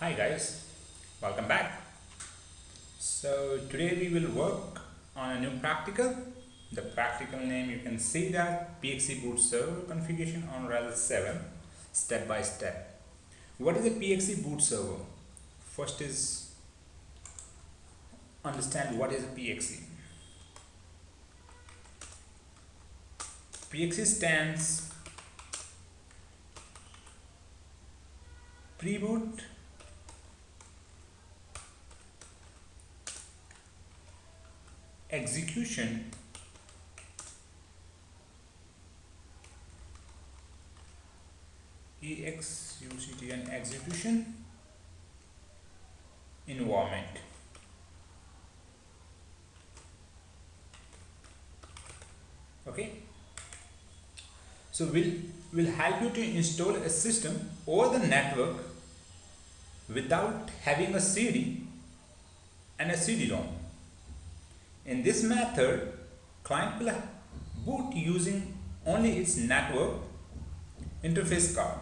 Hi guys, welcome back. So today we will work on a new practical. The practical name, you can see that Boot Server configuration on RHEL 7 step by step. What is a Boot Server? First is understand what is a PXE. PXE stands pre-boot execution EXECUTION execution environment. Okay, so we'll help you to install a system over the network without having a CD and a CD-ROM. In this method, client will boot using only its network interface card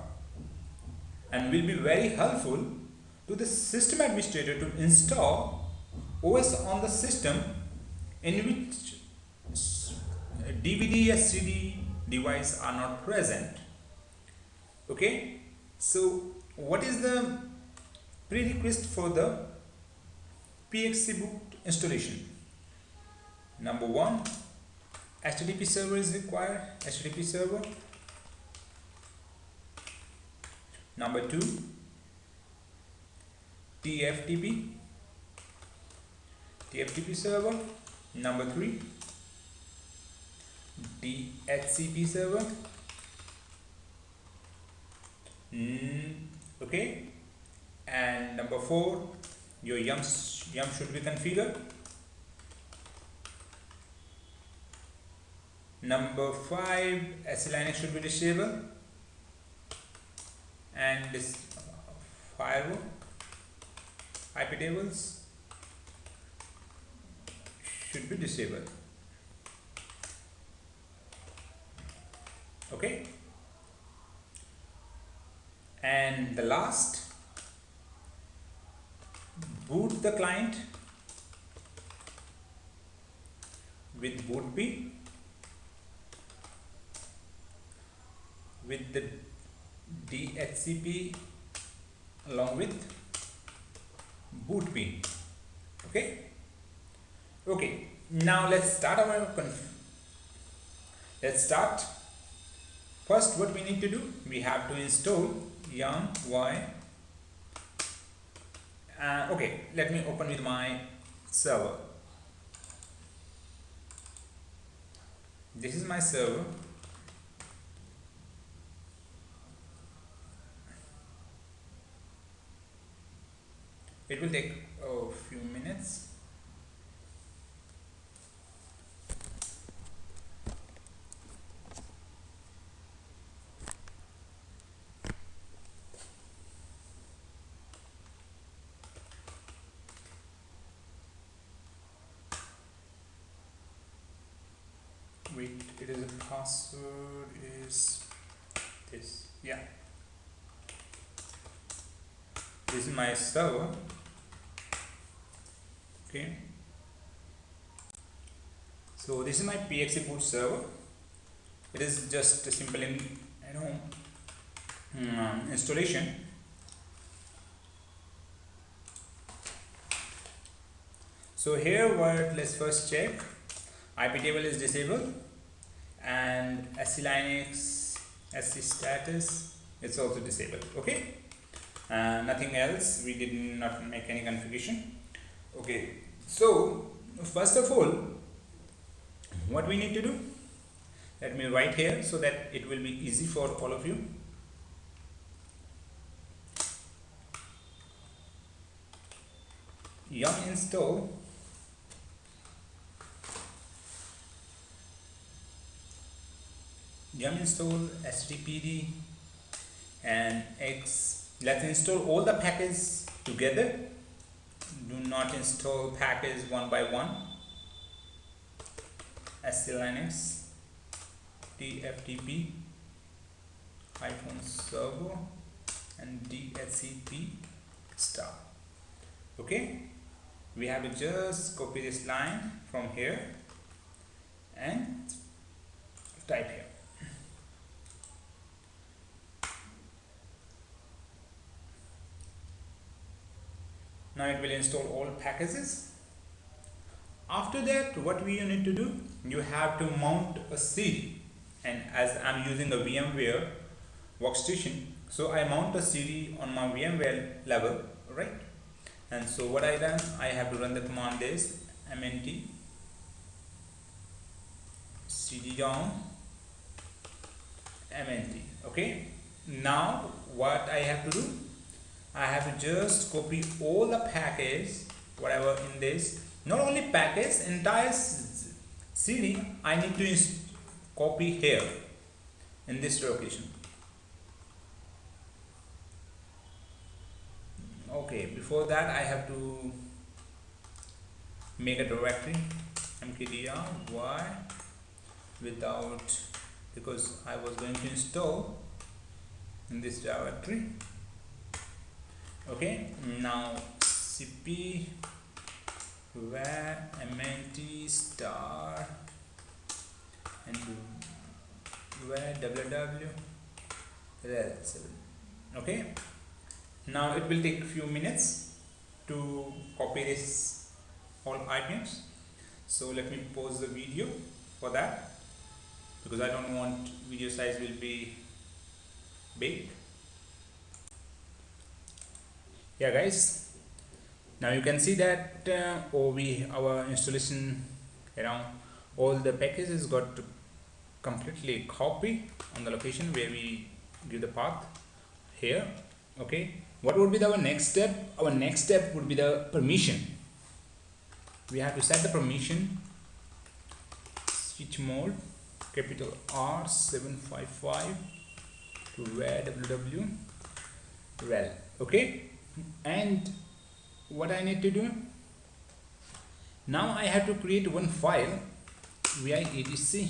and will be very helpful to the system administrator to install OS on the system in which DVD or CD device are not present. Okay, so what is the prerequisite for the boot installation? Number one, HTTP server is required, HTTP server. Number two, TFTP server. Number three, DHCP server. Okay, and number four, your yum should be configured. Number five, SLINX should be disabled, and this firewall IP tables should be disabled. Okay, and the last, boot the client with boot B with the DHCP along with boot B. Okay, now let's start our First, what we need to do, we have to install yum y. Okay, let me open with my server. This is my server. It will take a few minutes. Wait, it is a password is this. Yeah, this is my server. Okay, so this is my boot server. It is just a simple installation. So here let's first check IP table is disabled and SLINX SC status it's also disabled. Okay, nothing else, we did not make any configuration. Okay, so first of all, what we need to do, let me write here so that it will be easy for all of you. Yum install HTTPD and X. Let's install all the packages together. Do not install package one by one. SLINX TFTP -server and DHCP star. Okay, we have to just copy this line from here and type here. Now it will install all packages. After that, what we need to do, you have to mount a CD, and as I'm using a VMware workstation, so I mount a CD on my VMware level, right? And so what I done, I have to run the command this mnt cd down mnt. Okay, now what I have to do, I have to just copy all the package whatever in this, not only package, entire CD I need to copy here in this location. Okay, before that I have to make a directory mkdir y without, because I was going to install in this directory. Okay, now cp where mnt star and where www RHEL. Okay, now it will take a few minutes to copy this all items, so let me pause the video for that, because I don't want video size will be big. Yeah guys, now you can see that our installation around all the packages got completely copy on the location where we give the path here. Okay, what would be our next step? Our next step would be the permission. We have to set the permission, switch mode capital R755 to where www RHEL. Okay, and what I need to do now, I have to create one file via etc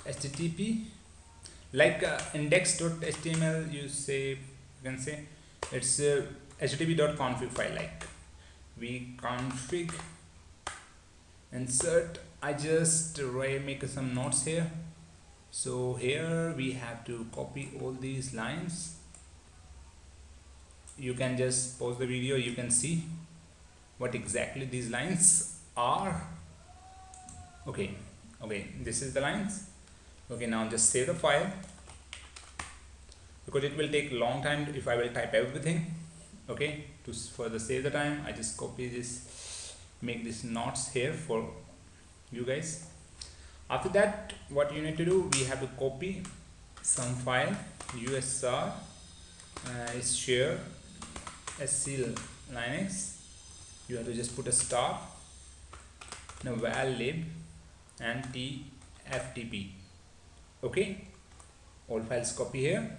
http, like index.html, you can say it's a http.conf file, like we config insert. I just make some notes here. So here we have to copy all these lines. You can just pause the video, you can see what exactly these lines are. Okay, this is the lines. Okay, now just save the file, because it will take a long time if I will type everything. Okay, to further save the time, I just copy this, make these notes here for you guys. After that, what you need to do, we have to copy some file usr is share sc linux. You have to just put a star, now val lib and tftp. Okay, all files copy here.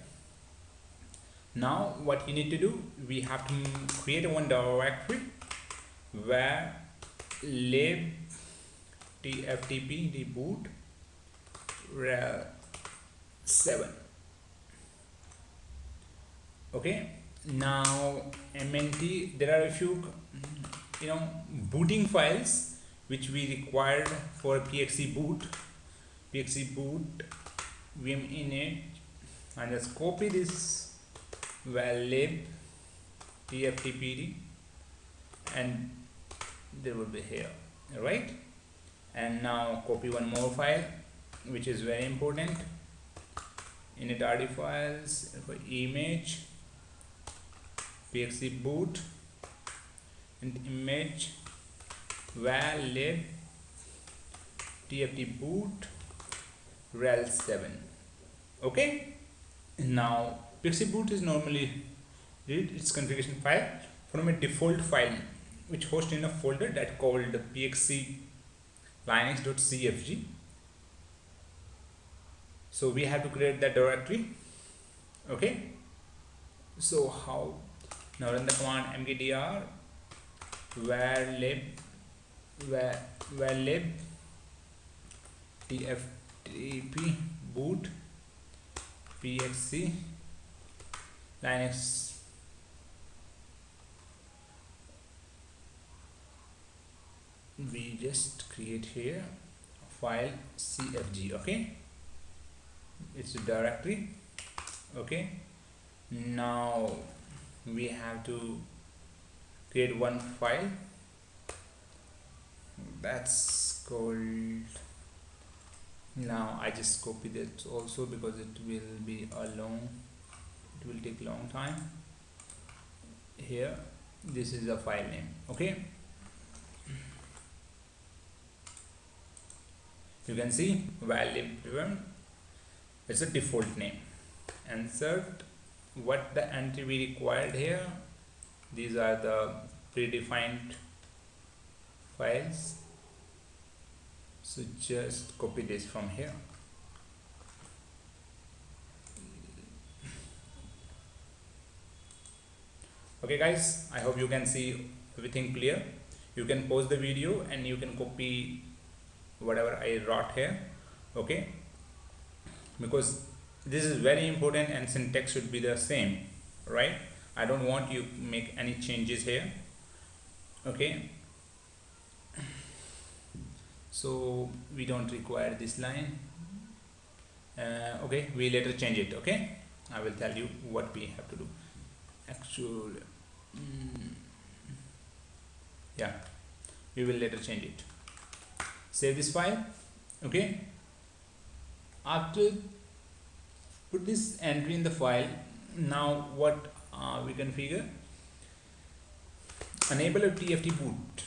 Now what you need to do, we have to create one directory where lib tftp reboot RHEL 7. Okay, now mnt, there are a few booting files which we required for pxc boot vim init, and just copy this val lib tftpd, and there will be here, right? And now copy one more file which is very important, init rd files for image pxc boot and image val lib tft boot RHEL 7. Okay, now pxc boot is normally read its configuration file from a default file which hosts in a folder that called pxc linux.cfg. So we have to create that directory. Okay, so how? Now run the command mkdir where lib tftp boot pxc linux we just create here file cfg. Okay, it's a directory. Okay, now we have to create one file that's called, now I just copy that also because it will be a long, it will take long time. Here this is a file name. Okay, you can see value given, it's a default name. Insert what the entry we required here, these are the predefined files, so just copy this from here. Okay guys, I hope you can see everything clear. You can pause the video and you can copy whatever I wrote here. Okay, because this is very important and syntax should be the same, right? I don't want you make any changes here. Okay, so we don't require this line. Okay, we later change it. Okay, I will tell you what we have to do. Actually, yeah, we will later change it. Save this file. Okay, after put this entry in the file, now what we configure, enable a TFT boot,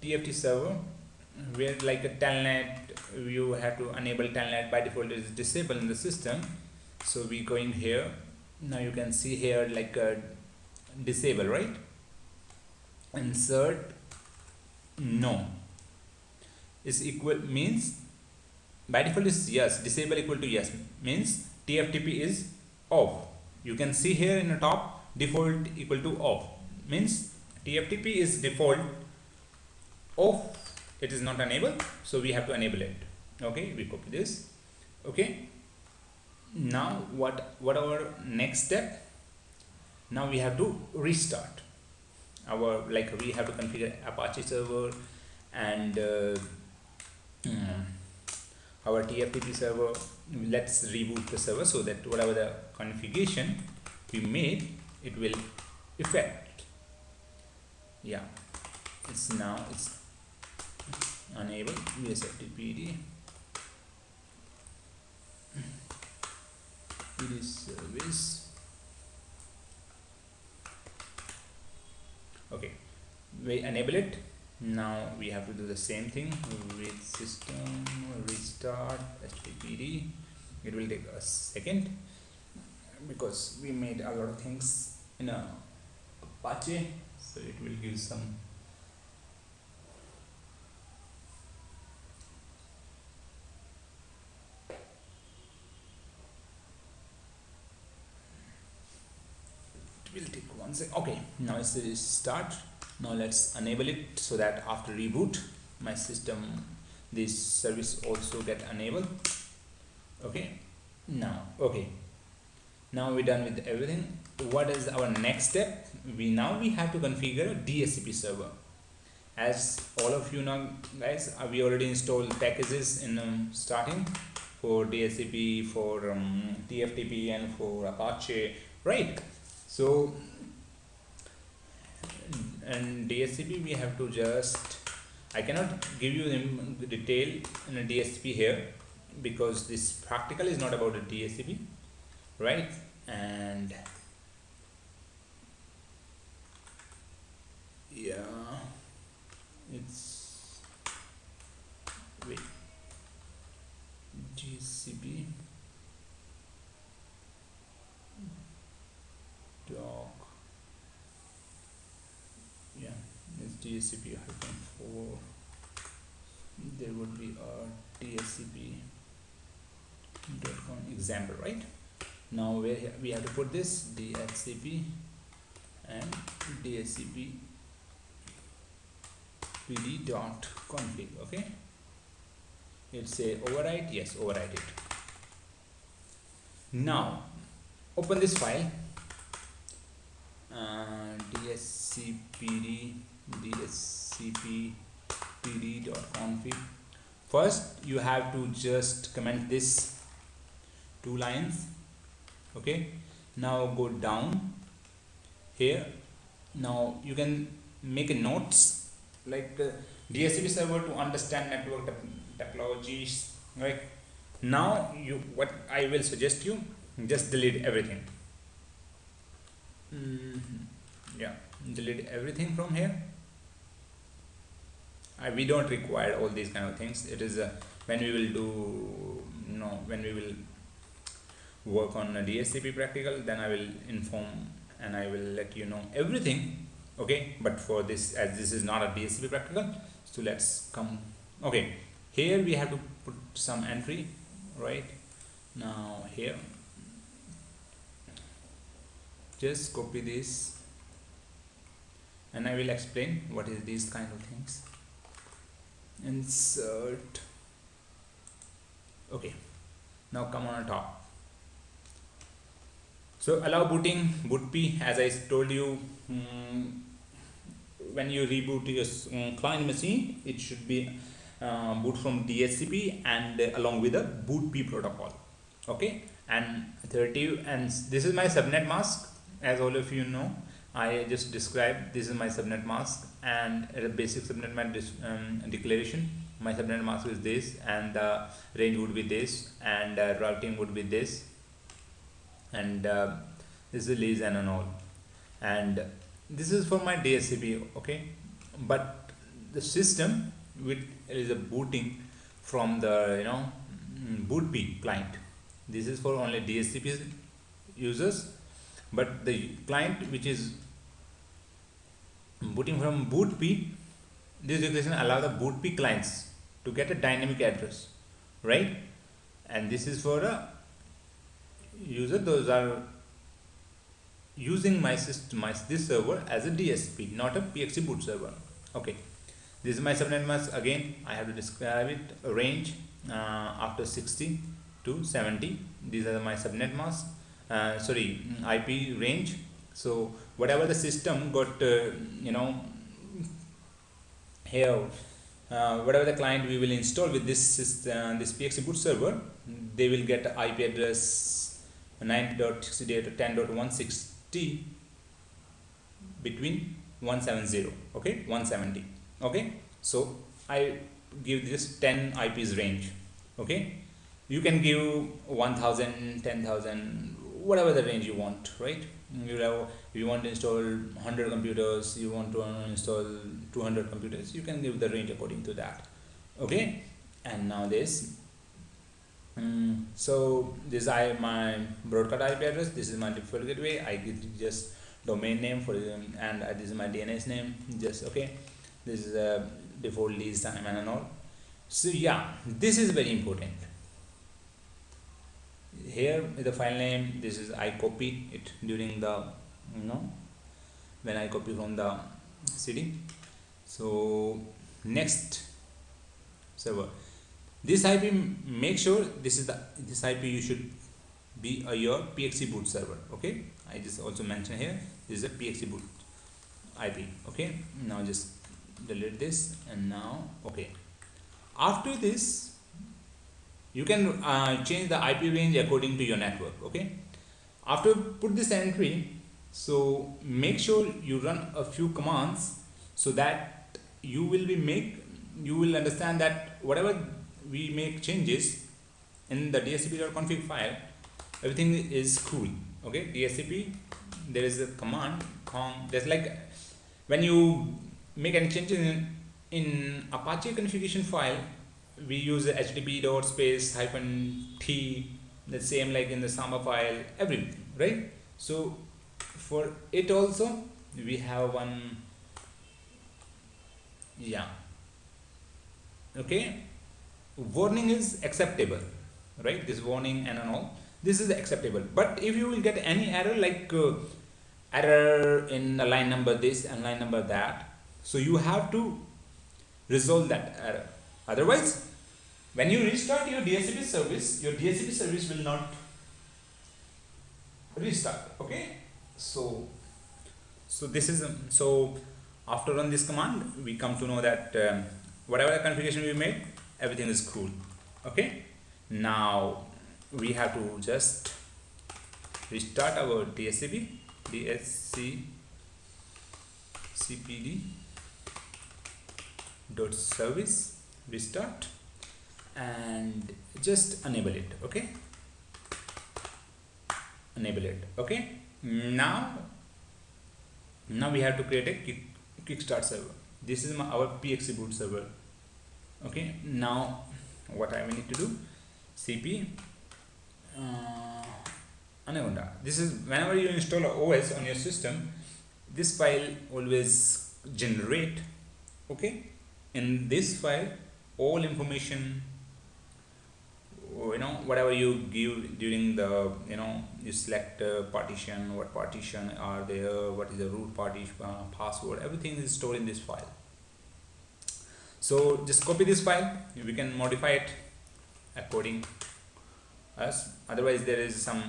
TFT server, where like a telnet, you have to enable telnet. By default it is disabled in the system, so we going here. Now you can see here like a disable, right? Insert no is equal, means by default is yes, disable equal to yes, means TFTP is off. You can see here in the top, default equal to off, means TFTP is default off, it is not enabled, so we have to enable it. Okay, we copy this. Okay, now what our next step, now we have to restart our, like we have to configure Apache server and our TFTP server. Let's reboot the server so that whatever the configuration we made, it will affect. Yeah, it's now it's enable dhcpd service. Okay, we enable it. Now we have to do the same thing with system restart httpd. It will take a second because we made a lot of things in a Apache, so it will give some will take 1 second. Okay, now it's the start. Now let's enable it so that after reboot my system, this service also get enabled. Okay, now now we're done with everything. What is our next step? We have to configure a DHCP server. As all of you know guys, we already installed packages in starting for DHCP, for TFTP and for Apache, right? So and DHCP we have to just, I cannot give you the detail in a DHCP here because this practical is not about a DHCP, right? And yeah, it's wait, DHCP doc, yeah, it's DHCP-4. There would be a dhcpd.conf example, right? Now where we have to put this DHCP and dhcpd.config. Okay, it's a overwrite, yes, overwrite it. Now open this file, dhcpd dhcpd.conf. First you have to just comment this 2 lines. Okay, now go down here. Now you can make a notes like DHCP server to understand network topologies, right? Now what I will suggest you, just delete everything. Yeah, delete everything from here. We don't require all these kind of things. It is when we will do when we will work on a DHCP practical, then I will inform and I will let you know everything. Okay, but for this, as this is not a DHCP practical, so let's come. Okay, here we have to put some entry. Right now here, just copy this and I will explain what is these kind of things. Insert. Okay, now come on top. So allow booting, bootp, as I told you, when you reboot your client machine, it should be boot from DHCP and along with the bootp protocol. Okay, and 30, and this is my subnet mask. As all of you know, I just described this is my subnet mask, and a basic subnet mask declaration. My subnet mask is this, and the range would be this, and routing would be this, and this is lease and all, and this is for my DHCP. Okay, but the system with is a booting from the bootp client. This is for only DHCP users, but the client which is booting from bootp, this declaration allow the bootp clients to get a dynamic address, right? And this is for a user those are using my system, this server as a DHCP, not a PXE boot server. Okay, this is my subnet mask. Again, I have to describe it. A range after 60 to 70. These are my subnet mask. IP range. So whatever the system got, here, whatever the client we will install with this system, this PXE boot server, they will get IP address 9.68 to 10.160 between 170. Okay, 170. Okay, so I give this 10 IPs range. Okay, you can give 1000, 10,000, whatever the range you want, right? You want to install 100 computers, you want to install 200 computers, you can give the range according to that. Okay, and now this. So this is my broadcast IP address. This is my default gateway. I give just domain name for them, and this is my DNS name. Just okay. This is a default lease time and all. So yeah, this is very important. Here is the file name. This is I copy it during the when I copy from the CD. So next server, this IP, make sure this IP you should be your PXE boot server. Okay, I just also mentioned here this is a PXE boot IP. Okay, now just delete this, and now okay, after this you can change the IP range according to your network. Okay, after put this entry, so make sure you run a few commands so that you will understand that whatever we make changes in the dhcpd.config file, everything is cool. Okay, DHCP, there is a command there's like when you make any changes in Apache configuration file, we use the http://t, the same like in the Samba file, everything, right? So for it also we have one, yeah, okay, warning is acceptable, right? This warning and all, this is acceptable. But if you will get any error like error in a line number this and line number that, so you have to resolve that error. Otherwise, when you restart your DHCP service, your DHCP service will not restart. Okay, so this is after run this command, we come to know that whatever configuration we made, everything is cool. Okay, now we have to just restart our dhcpd.service restart and just enable it. Okay, enable it. Okay, now we have to create a kickstart server. This is our pxc boot server. Okay, now what I will need to do, cp anaconda. This is whenever you install a OS on your system, this file always generate. Okay, in this file all information, whatever you give during the, you select partition, what partition are there, what is the root partition, password, everything is stored in this file. So just copy this file, we can modify it according as, otherwise there is some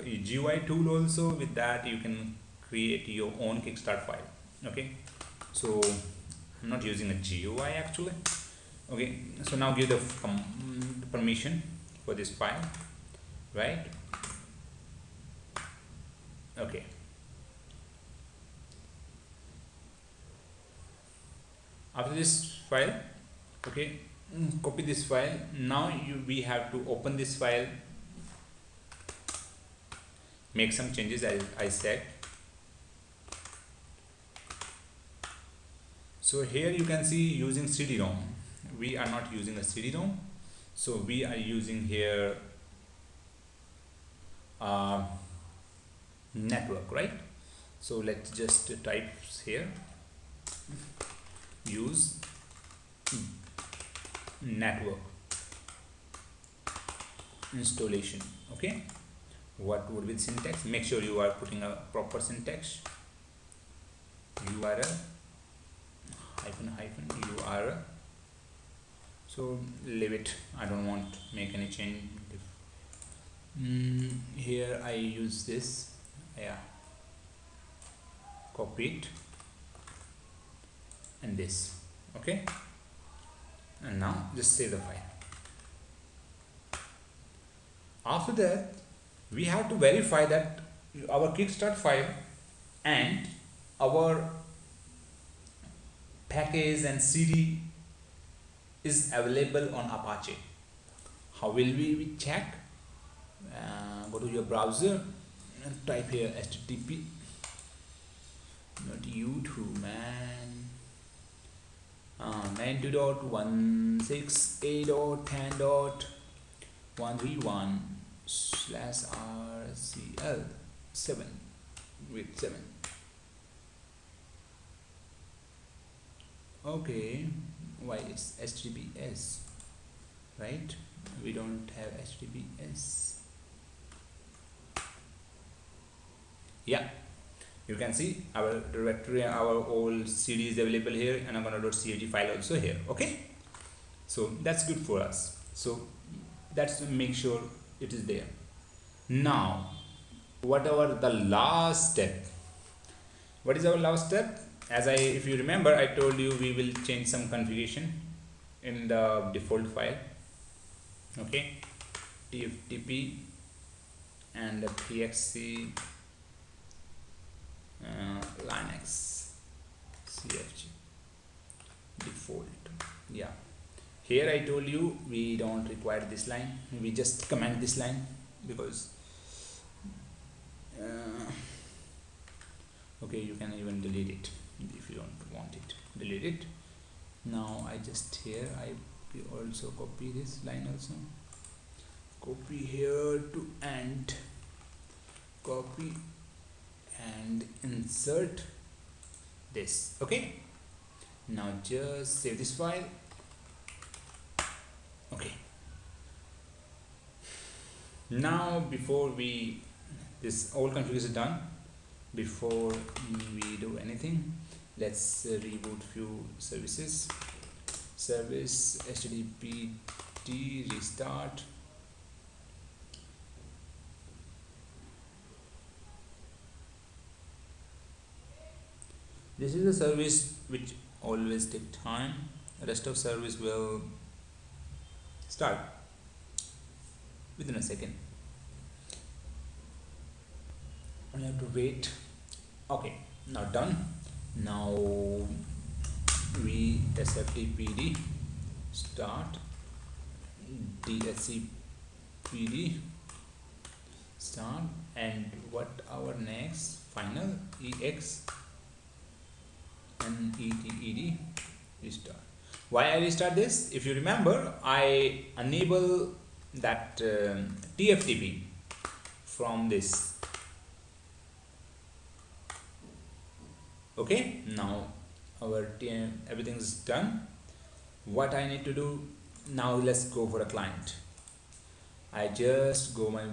GUI tool also. With that you can create your own kickstart file. Okay, so I'm not using a GUI actually. Okay, so now give the permission for this file, right? Okay, after this file, okay, copy this file. Now we have to open this file, make some changes as I said. So here you can see using CD-ROM. We are not using a CD-ROM, so we are using here network, right? So let's just type here use network installation. Okay, what would be the syntax? Make sure you are putting a proper syntax. URL hyphen URL. So leave it, I don't want to make any change. Here I use this, yeah, copy it and this. Okay, and now just save the file. After that we have to verify that our kickstart file and our package and CD is available on Apache. How will we check? Go to your browser and type here http, not YouTube, man, 92.168.10.131/RCL7 with 7. Okay, why is HTTPS, right? We don't have HTTPS. Yeah, you can see our directory, our old CD is available here, and anaconda.cag file also here. Okay, so that's good for us. So that's to make sure it is there. Now whatever the last step, what is our last step? As if you remember, I told you we will change some configuration in the default file. Okay, tftp and the pxc Linux cfg default. Yeah, here I told you we don't require this line, we just comment this line because okay, you can even delete it if you don't want it, delete it. Now I just here I also copy this line, also copy here to end, copy and insert this. Okay, now just save this file. Okay, now before this all configuration is done, before we do anything, let's reboot few services. Service httpd restart, This is a service which always take time. Rest of service will start within a second. We have to wait. Okay, now done. Now we dhcpd start dhcpd start, and what our next final ex and eted restart. Why I restart this? If you remember, I enable that tftp from this. Okay, now our everything is done. What I need to do now, let's go for a client. I just go my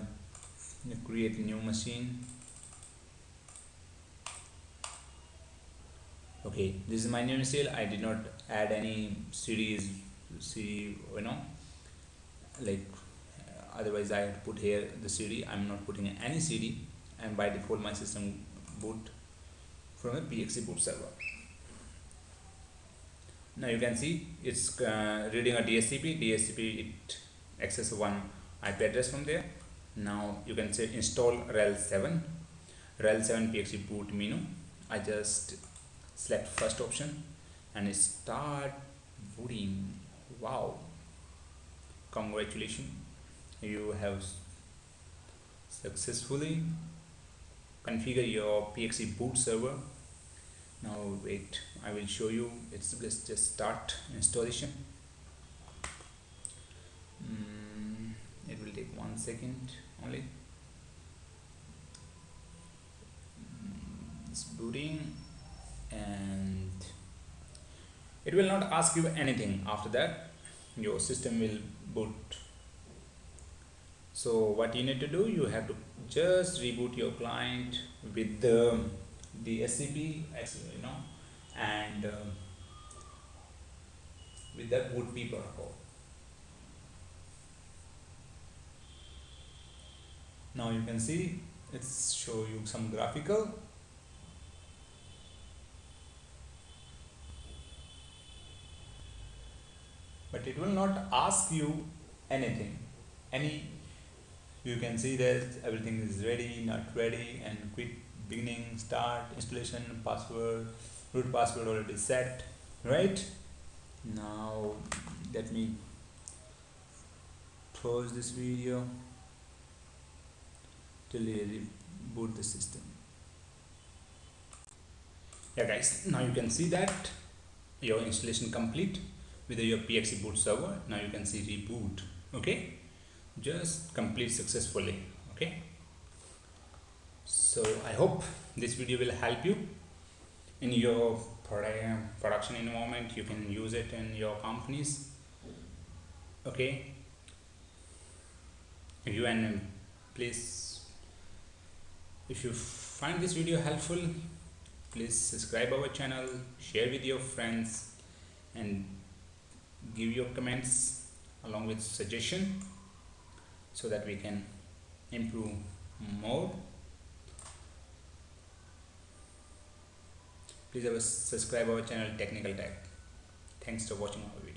create new machine. Okay, this is my new machine. I did not add any CD, like otherwise I have to put here the CD. I'm not putting any CD, and by default my system boot from a PXE boot server. Now you can see it's reading a DHCP. It access one IP address from there. Now you can say install RHEL 7 PXE boot menu. I just select first option and it start booting. Wow, congratulations, you have successfully configure your PXE boot server. Now wait, I will show you. Let's just start installation. It will take 1 second only. It's booting, and it will not ask you anything. After that your system will boot. So what you need to do, you have to just reboot your client with the DHCP, and with the bootp protocol. Now you can see it's show you some graphical. But it will not ask you anything. You can see that everything is ready, not ready, and quit, beginning, start, installation, password, root password already set, right? Now let me close this video till you reboot the system. Yeah guys, now you can see that your installation complete with your PXE boot server. Now you can see reboot. Okay, just complete successfully. Okay, so I hope this video will help you in your production environment. You can use it in your companies. Okay, if you find this video helpful, please subscribe our channel, share with your friends, and give your comments along with suggestion so that we can improve more. Please subscribe our channel Technical Tech. Thanks for watching our video.